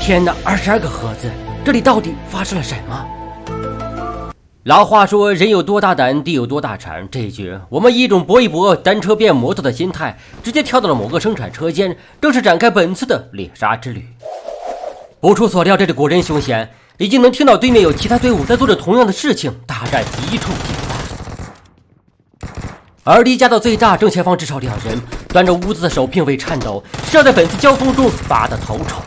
天哪，22个盒子，这里到底发生了什么？老话说人有多大胆地有多大产，这一局我们以一种搏一搏单车变摩托的心态直接跳到了某个生产车间，正式展开本次的猎杀之旅。不出所料，这里果真凶险，已经能听到对面有其他队伍在做着同样的事情，大战一触即发。而离家的最大正前方至少2人，端着屋子的手并未颤抖，是要在本次交锋中拔得头筹。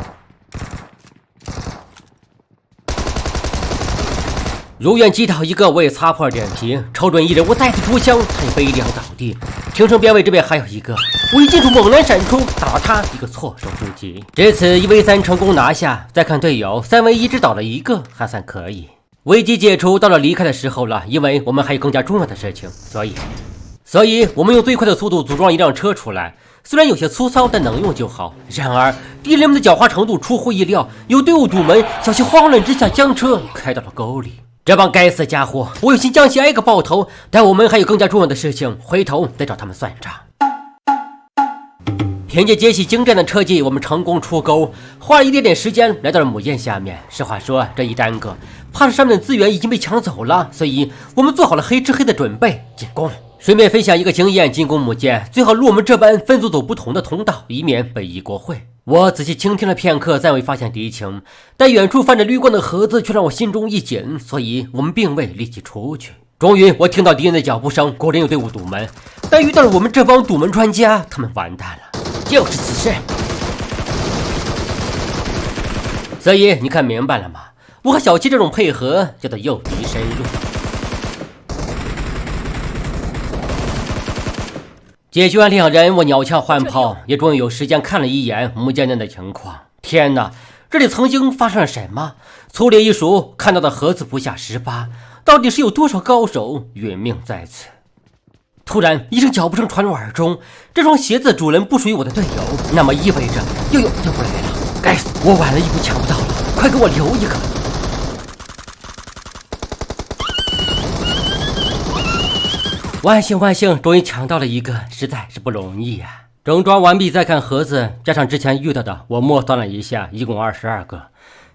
如愿击倒一个，我也擦破脸皮，瞅准一人，我再次出枪，他也悲凉倒地。听声边位这边还有一个，我一进出猛然闪出，打了他一个措手不及。至此1v3成功拿下。再看队友3v1只倒了一个，还算可以。危机解除，到了离开的时候了，因为我们还有更加重要的事情，所以我们用最快的速度组装一辆车出来。虽然有些粗糙，但能用就好。然而敌人们的狡猾程度出乎意料，有队伍堵门，小七慌乱之下将车开到了沟里。这帮该死家伙，我有心将其挨个爆头，但我们还有更加重要的事情，回头再找他们算账。凭借杰西精湛的车技，我们成功出沟，花了一点点时间来到了母舰下面。实话说，这一耽搁，怕是上面的资源已经被抢走了，所以我们做好了黑吃黑的准备，进攻。顺便分享一个经验，进攻母舰最好如我们这般分组走不同的通道，以免被一锅烩。我仔细倾听了片刻，暂未发现敌情，但远处泛着绿光的盒子却让我心中一紧，所以我们并未立即出去。终于我听到敌人的脚步声，果然有队伍堵门，但遇到了我们这帮堵门专家，他们完蛋了，就是此事。所以你看明白了吗？我和小七这种配合叫做诱敌深入。解决完2人，我鸟枪换炮，也终于有时间看了一眼母舰内的情况。天哪，这里曾经发生了什么？粗略一数，看到的盒子不下18，到底是有多少高手殒命在此？突然一声脚步声传入耳中，这双鞋子的主人不属于我的队友，那么意味着又有队伍来了。该死，我晚了一步抢不到了，快给我留一个！万幸万幸，终于抢到了一个，实在是不容易呀。整装完毕，再看盒子，加上之前遇到的，我默算了一下，一共22个。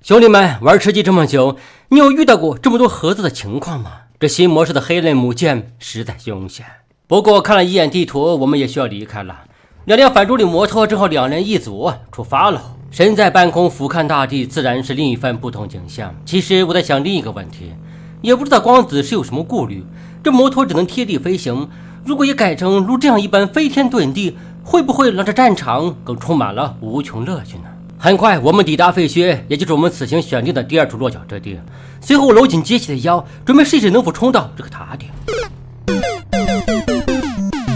兄弟们，玩吃鸡这么久，你有遇到过这么多盒子的情况吗？这新模式的黑类母舰实在凶险。不过看了一眼地图，我们也需要离开了。2辆反重力摩托正好2人一组，出发喽。身在半空俯瞰大地，自然是另一番不同景象。其实我在想另一个问题，也不知道光子是有什么顾虑，这摩托只能贴地飞行，如果也改成如这样一般飞天遁地，会不会让这战场更充满了无穷乐趣呢？很快我们抵达废墟，也就是我们此行选定的第2处落脚之地。随后我搂紧杰西的腰，准备试一试能否冲到这个塔顶。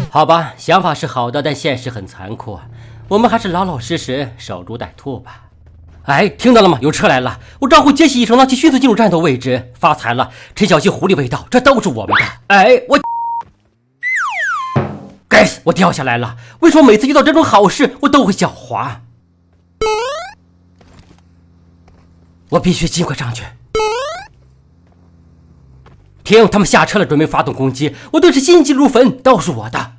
好吧，想法是好的，但现实很残酷，我们还是老老实实守株待兔吧。哎，听到了吗？有车来了！我招呼杰西一声，让其迅速进入战斗位置。发财了，陈小希狐狸味道，这都是我们的。哎，该死，我掉下来了！为什么每次遇到这种好事，我都会狡猾？我必须尽快上去。停，他们下车了，准备发动攻击。我顿时心急如焚，都是我的。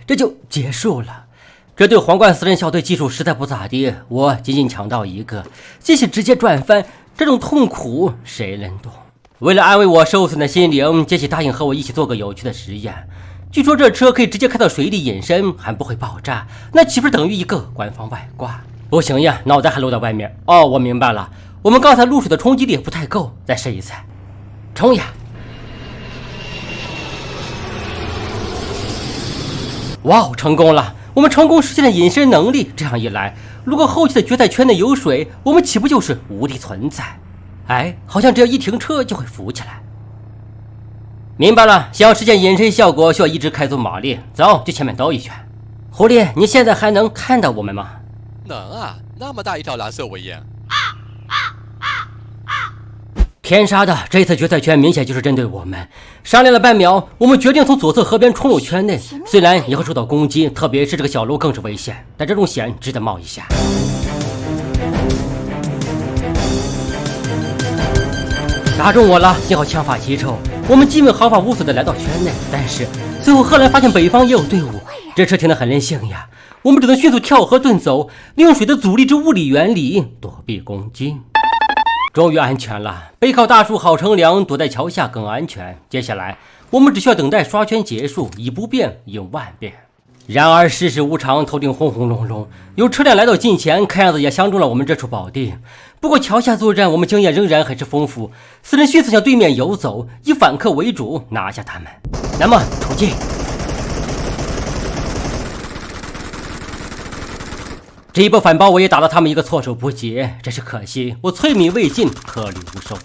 这就结束了。这对皇冠4人小队技术实在不咋地，我仅仅抢到一个，谢谢直接转翻，这种痛苦谁能懂？为了安慰我受损的心灵，杰西答应和我一起做个有趣的实验。据说这车可以直接开到水里隐身，还不会爆炸，那岂不是等于一个官方外挂？不行呀，脑袋还露在外面。哦，我明白了，我们刚才入水的冲击力不太够，再试一次。冲呀！哇，成功了！我们成功实现了隐身能力。这样一来，如果后期的决赛圈内有水，我们岂不就是无敌存在？哎，好像只要一停车就会浮起来。明白了，想要实现隐身效果，需要一直开足马力。走，去前面兜一圈。狐狸，你现在还能看到我们吗？能啊，那么大一条蓝色尾焰。天杀的，这次决赛圈明显就是针对我们。商量了半秒，我们决定从左侧河边冲入圈内。虽然也会受到攻击，特别是这个小楼更是危险，但这种险值得冒一下。打中我了，幸好枪法奇臭，我们基本毫发无损地来到圈内，但是随后赫兰发现北方也有队伍，这车停得很任性呀，我们只能迅速跳河遁走，利用水的阻力之物理原理躲避攻击。终于安全了，背靠大树好乘凉，躲在桥下更安全。接下来我们只需要等待刷圈结束，以不变应万变。然而世事无常，头顶轰轰隆隆，有车辆来到近前，看样子也相中了我们这处宝地。不过桥下作战，我们经验仍然很是丰富，四人迅速向对面游走，以反客为主，拿下他们。那么出击！这一波反包我也打了他们一个措手不及，真是可惜，我淬米未进，颗粒无收。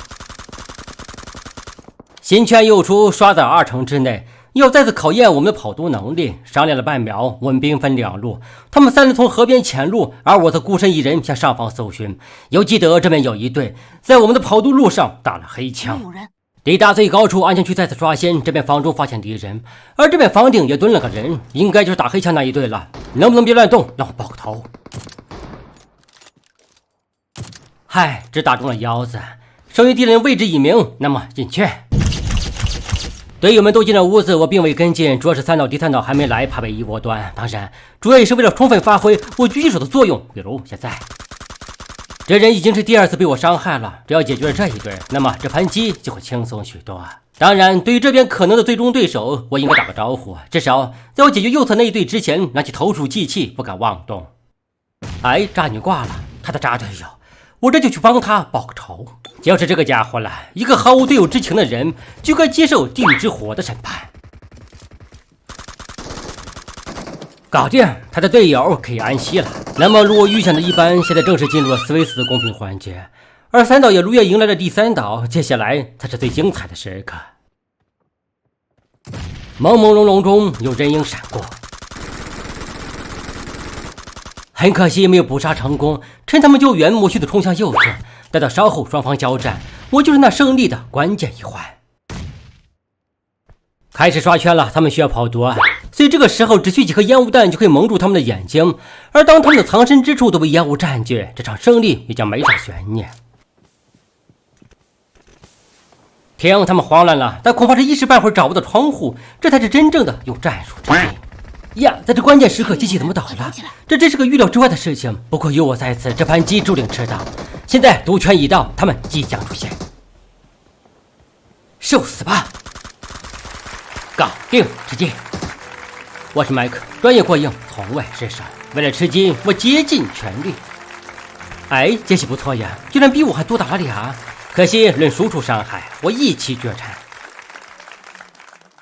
新圈又出，刷在2城之内，要再次考验我们的跑毒能力。商量了半秒，我们兵分两路，他们3人从河边潜入，而我则孤身一人向上方搜寻。犹记得这边有一队在我们的跑毒路上打了黑枪。抵达最高处，安全区再次刷新，这边房中发现敌人，而这边房顶也蹲了个人，应该就是打黑枪那一队了。能不能别乱动，让我爆个头？嗨，只打中了腰子，剩余敌人位置已明，那么进去。队友们都进了屋子，我并未跟进，主要是3岛第3岛还没来，怕被一窝端。当然，主要也是为了充分发挥我狙击手的作用，比如现在。这人已经是第2次被我伤害了，只要解决了这一队，那么这盘棋就会轻松许多。当然，对于这边可能的最终对手，我应该打个招呼，至少在我解决右侧那一队之前，拿起投鼠忌器，不敢妄动。哎，渣女挂了，他的渣队友，我这就去帮他报个仇。就是这个家伙了，一个毫无队友之情的人，就该接受地狱之火的审判。搞定，他的队友可以安息了。那么如我预想的一般，现在正式进入了斯维斯的公平环节，而3岛也如愿迎来了第3岛，接下来才是最精彩的时刻。朦朦胧胧中有人影闪过，很可惜没有捕杀成功，趁他们救援，我迅速冲向右侧，待到稍后双方交战，我就是那胜利的关键一环。开始刷圈了，他们需要跑毒啊，所以这个时候只需几颗烟雾弹就可以蒙住他们的眼睛，而当他们的藏身之处都被烟雾占据，这场胜利也将没啥悬念。停，他们慌乱了，但恐怕是一时半会儿找不到窗户，这才是真正的有战术之地呀！在这关键时刻，机器怎么倒了？这真是个预料之外的事情。不过有我在此，这盘棋注定吃到。现在毒圈已到，他们即将出现，受死吧！搞定，吃鸡！我是麦克，专业过硬，从未失手。为了吃鸡，我竭尽全力。哎，杰西不错呀，居然比我还多打了俩。可惜论输出伤害，我一骑绝尘。